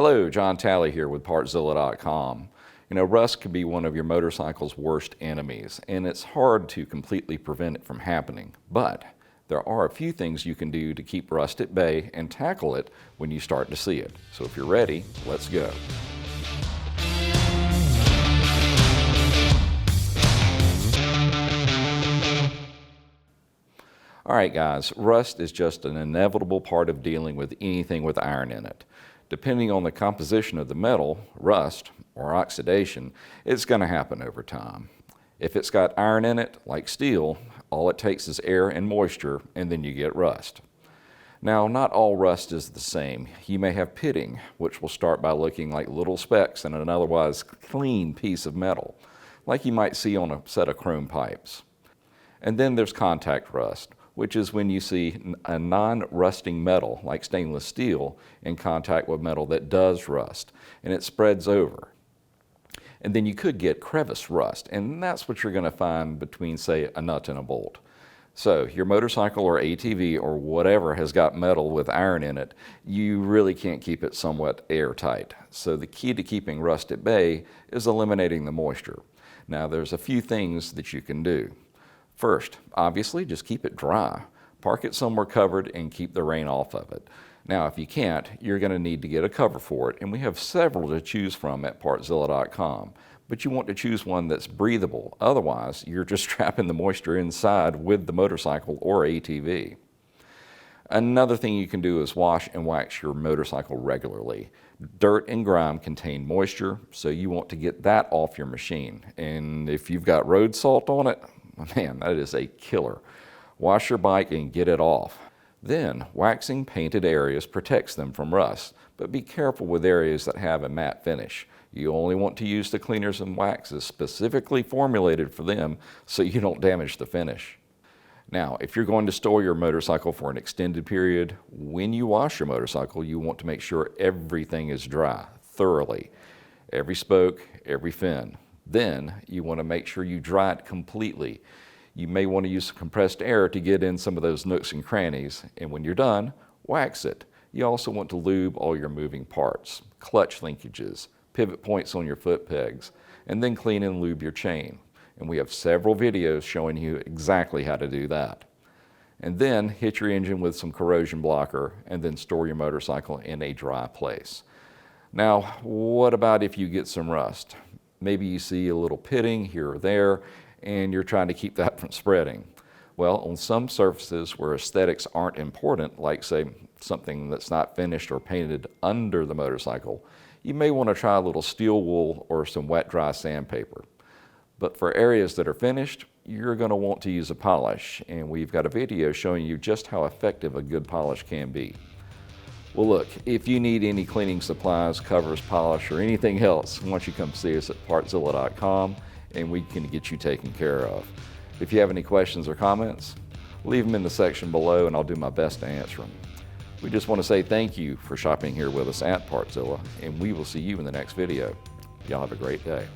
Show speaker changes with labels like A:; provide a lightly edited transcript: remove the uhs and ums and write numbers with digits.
A: Hello, John Talley here with Partzilla.com. Rust can be one of your motorcycle's worst enemies, and it's hard to completely prevent it from happening. But there are a few things you can do to keep rust at bay and tackle it when you start to see it. So if you're ready, let's go. All right, guys, rust is just an inevitable part of dealing with anything with iron in it. Depending on the composition of the metal, rust, or oxidation, it's going to happen over time. If it's got iron in it, like steel, all it takes is air and moisture, and then you get rust. Now, not all rust is the same. You may have pitting, which will start by looking like little specks in an otherwise clean piece of metal, like you might see on a set of chrome pipes. And then there's contact rust, which is when you see a non-rusting metal, like stainless steel, in contact with metal that does rust, and it spreads over. And then you could get crevice rust, and that's what you're going to find between, say, a nut and a bolt. So your motorcycle or ATV or whatever has got metal with iron in it, you really can't keep it somewhat airtight. So the key to keeping rust at bay is eliminating the moisture. Now, there's a few things that you can do. First, obviously, just keep it dry. Park it somewhere covered and keep the rain off of it. Now, if you can't, you're going to need to get a cover for it, and we have several to choose from at Partzilla.com. But you want to choose one that's breathable. Otherwise, you're just trapping the moisture inside with the motorcycle or ATV. Another thing you can do is wash and wax your motorcycle regularly. Dirt and grime contain moisture, so you want to get that off your machine. And if you've got road salt on it, man, that is a killer. Wash your bike and get it off. Then, waxing painted areas protects them from rust, but be careful with areas that have a matte finish. You only want to use the cleaners and waxes specifically formulated for them so you don't damage the finish. Now, if you're going to store your motorcycle for an extended period, when you wash your motorcycle, you want to make sure everything is dry, thoroughly. Every spoke, every fin. Then you want to make sure you dry it completely. You may want to use compressed air to get in some of those nooks and crannies, and when you're done, wax it. You also want to lube all your moving parts, clutch linkages, pivot points on your foot pegs, and then clean and lube your chain. And we have several videos showing you exactly how to do that. And then hit your engine with some corrosion blocker, and then store your motorcycle in a dry place. Now, what about if you get some rust? Maybe you see a little pitting here or there, and you're trying to keep that from spreading. Well, on some surfaces where aesthetics aren't important, like say something that's not finished or painted under the motorcycle, you may want to try a little steel wool or some wet dry sandpaper. But for areas that are finished, you're going to want to use a polish, and we've got a video showing you just how effective a good polish can be. Well, look, if you need any cleaning supplies, covers, polish, or anything else, why don't you come see us at Partzilla.com, and we can get you taken care of. If you have any questions or comments, leave them in the section below, and I'll do my best to answer them. We just want to say thank you for shopping here with us at Partzilla, and we will see you in the next video. Y'all have a great day.